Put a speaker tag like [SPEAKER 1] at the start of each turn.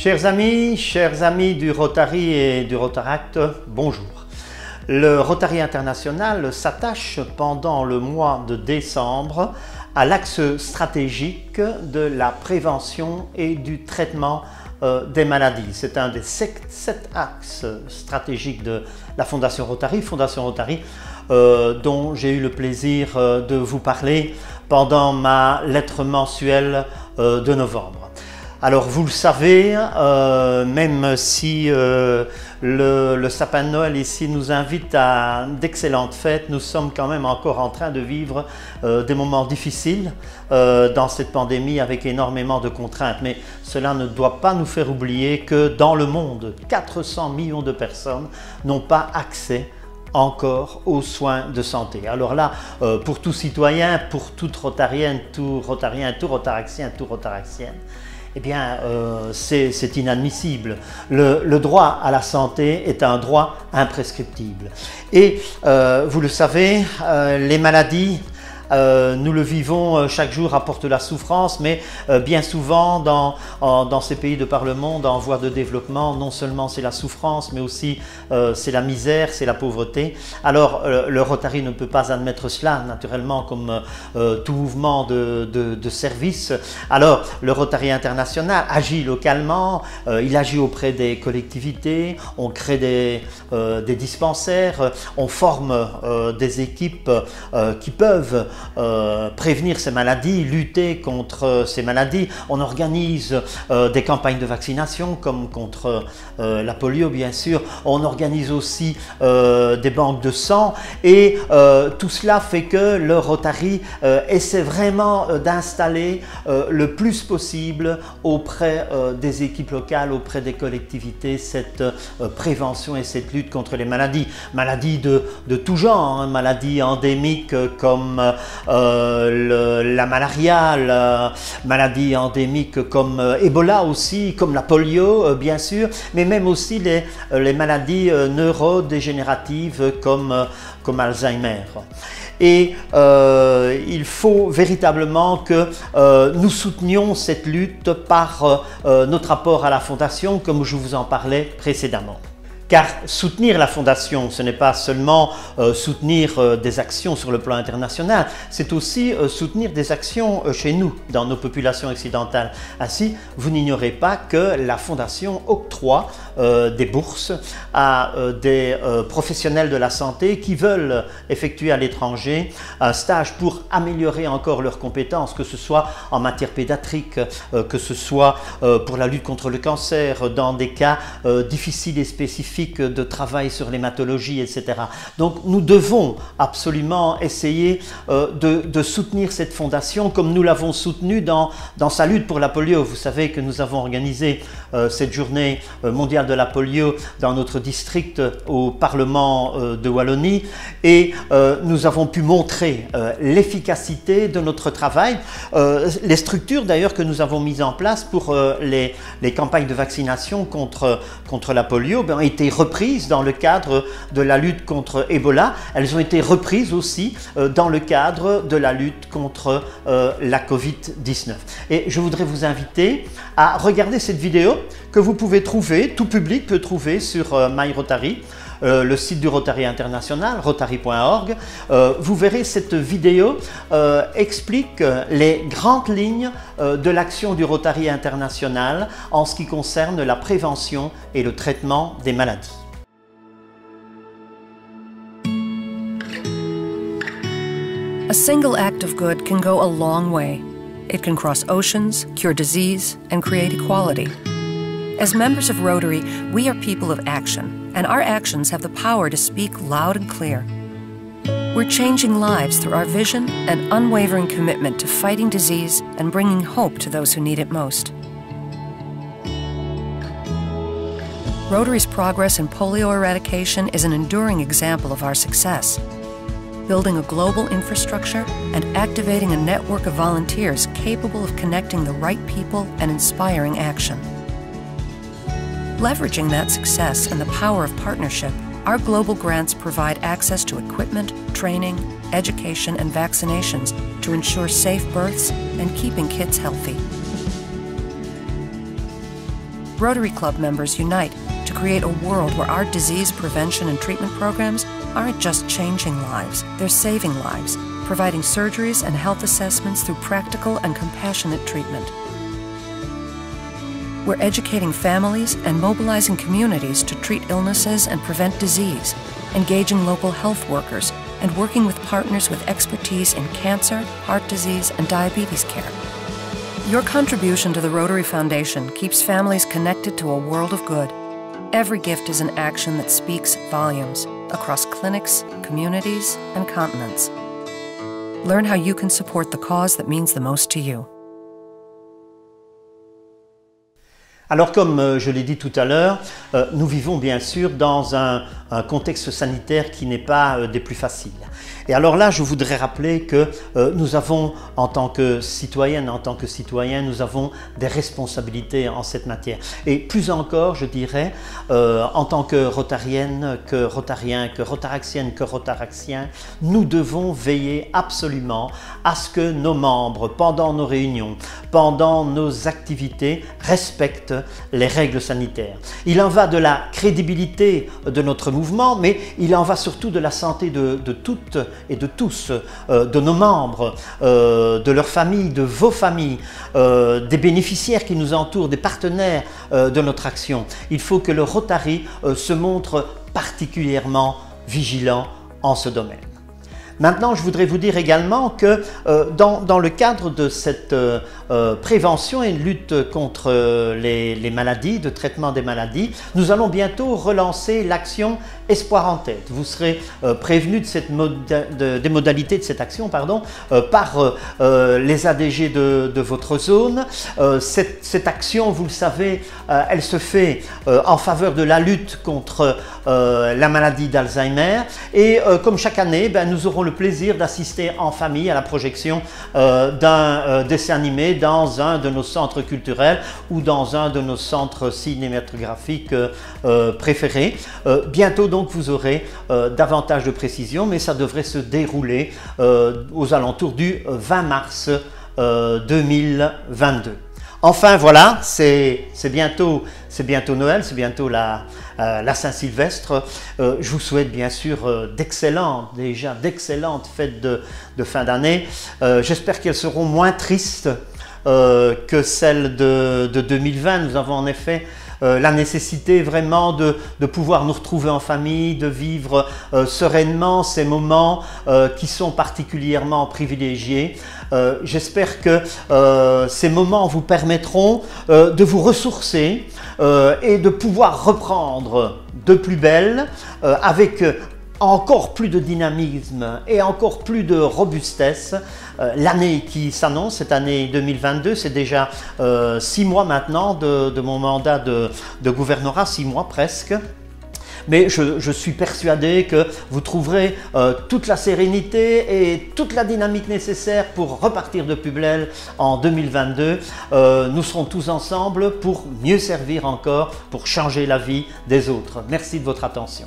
[SPEAKER 1] Chers amis du Rotary et du Rotaract, bonjour. Le Rotary International s'attache pendant le mois de décembre à l'axe stratégique de la prévention et du traitement des maladies. C'est un des 7 axes stratégiques de la Fondation Rotary, dont j'ai eu le plaisir de vous parler pendant ma lettre mensuelle de novembre. Alors vous le savez, même si le sapin de Noël ici nous invite à d'excellentes fêtes, nous sommes quand même encore en train de vivre des moments difficiles dans cette pandémie avec énormément de contraintes. Mais cela ne doit pas nous faire oublier que dans le monde, 400 millions de personnes n'ont pas accès encore aux soins de santé. Alors là, pour tout citoyen, pour toute rotarienne, tout rotarien, tout rotaractien, tout rotaractienne, eh bien, c'est inadmissible. Le droit à la santé est un droit imprescriptible. Et vous le savez, les maladies, nous le vivons chaque jour, apportent la souffrance, mais bien souvent dans ces pays de par le monde en voie de développement, non seulement c'est la souffrance, mais aussi c'est la misère, c'est la pauvreté. Alors le Rotary ne peut pas admettre cela, naturellement, comme tout mouvement de service. Alors le Rotary International agit localement, il agit auprès des collectivités, on crée des dispensaires, on forme des équipes qui peuvent prévenir ces maladies, lutter contre ces maladies. On organise des campagnes de vaccination comme contre la polio bien sûr. On organise aussi des banques de sang et tout cela fait que le Rotary essaie vraiment d'installer le plus possible auprès des équipes locales, auprès des collectivités, cette prévention et cette lutte contre les maladies. Maladies de tout genre, hein, maladies endémiques comme la malaria, la maladie endémique comme Ebola aussi, comme la polio bien sûr, mais même aussi les maladies neurodégénératives comme Alzheimer. Et il faut véritablement que nous soutenions cette lutte par notre apport à la Fondation, comme je vous en parlais précédemment. Car soutenir la Fondation, ce n'est pas seulement soutenir des actions sur le plan international, c'est aussi soutenir des actions chez nous, dans nos populations occidentales. Ainsi, vous n'ignorez pas que la Fondation octroie des bourses à des professionnels de la santé qui veulent effectuer à l'étranger un stage pour améliorer encore leurs compétences, que ce soit en matière pédiatrique, que ce soit pour la lutte contre le cancer, dans des cas difficiles et spécifiques de travail sur l'hématologie, etc. Donc nous devons absolument essayer de soutenir cette fondation comme nous l'avons soutenue dans sa lutte pour la polio. Vous savez que nous avons organisé cette journée mondiale de la polio dans notre district au Parlement de Wallonie et nous avons pu montrer l'efficacité de notre travail. Les structures d'ailleurs que nous avons mises en place pour les campagnes de vaccination contre la polio ont été reprises dans le cadre de la lutte contre Ebola. Elles ont été reprises aussi dans le cadre de la lutte contre la Covid-19. Et je voudrais vous inviter à regarder cette vidéo que vous pouvez trouver, tout public peut trouver sur MyRotary, le site du Rotary International, rotary.org. Vous verrez cette vidéo explique les grandes lignes de l'action du Rotary International en ce qui concerne la prévention et le traitement des maladies.
[SPEAKER 2] A single act of good can go a long way. It can cross oceans, cure disease, and create equality. As members of Rotary, we are people of action, and our actions have the power to speak loud and clear. We're changing lives through our vision and unwavering commitment to fighting disease and bringing hope to those who need it most. Rotary's progress in polio eradication is an enduring example of our success. Building a global infrastructure and activating a network of volunteers capable of connecting the right people and inspiring action. Leveraging that success and the power of partnership, our global grants provide access to equipment, training, education, and vaccinations to ensure safe births and keeping kids healthy. Rotary Club members unite to create a world where our disease prevention and treatment programs aren't just changing lives, they're saving lives, providing surgeries and health assessments through practical and compassionate treatment. We're educating families and mobilizing communities to treat illnesses and prevent disease, engaging local health workers, and working with partners with expertise in cancer, heart disease, and diabetes care. Your contribution to the Rotary Foundation keeps families connected to a world of good. Every gift is an action that speaks volumes across clinics, communities, and continents. Learn how you can support the cause that means the most to you.
[SPEAKER 1] Alors comme je l'ai dit tout à l'heure, nous vivons bien sûr dans un contexte sanitaire qui n'est pas des plus faciles. Et alors là, je voudrais rappeler que nous avons, en tant que citoyennes, en tant que citoyens, nous avons des responsabilités en cette matière. Et plus encore, je dirais, en tant que rotarienne, que rotarien, que rotaraxienne, que rotaraxien, nous devons veiller absolument à ce que nos membres, pendant nos réunions, pendant nos activités, respectent les règles sanitaires. Il en va de la crédibilité de notre mouvement, mais il en va surtout de la santé de toutes et de tous, de nos membres, de leurs familles, de vos familles, des bénéficiaires qui nous entourent, des partenaires de notre action. Il faut que le Rotary se montre particulièrement vigilant en ce domaine. Maintenant, je voudrais vous dire également que dans le cadre de cette prévention et lutte contre les maladies, de traitement des maladies, nous allons bientôt relancer l'action Espoir en tête. Vous serez prévenus de des modalités de cette action par les ADG de votre zone. Cette action, vous le savez, elle se fait en faveur de la lutte contre la maladie d'Alzheimer et comme chaque année, nous aurons le plaisir d'assister en famille à la projection d'un dessin animé dans un de nos centres culturels ou dans un de nos centres cinématographiques préférés. Bientôt donc vous aurez davantage de précisions, mais ça devrait se dérouler aux alentours du 20 mars 2022. Enfin voilà, c'est bientôt Noël, c'est bientôt la Saint-Sylvestre. Je vous souhaite bien sûr d'excellentes fêtes de fin d'année. J'espère qu'elles seront moins tristes que celles de 2020. Nous avons en effet la nécessité vraiment de pouvoir nous retrouver en famille, de vivre sereinement ces moments qui sont particulièrement privilégiés. J'espère que ces moments vous permettront de vous ressourcer et de pouvoir reprendre de plus belle avec encore plus de dynamisme et encore plus de robustesse. L'année qui s'annonce, cette année 2022, c'est déjà 6 mois maintenant de mon mandat de gouvernorat, 6 mois presque. Mais je suis persuadé que vous trouverez toute la sérénité et toute la dynamique nécessaire pour repartir de plus belle en 2022. Nous serons tous ensemble pour mieux servir encore, pour changer la vie des autres. Merci de votre attention.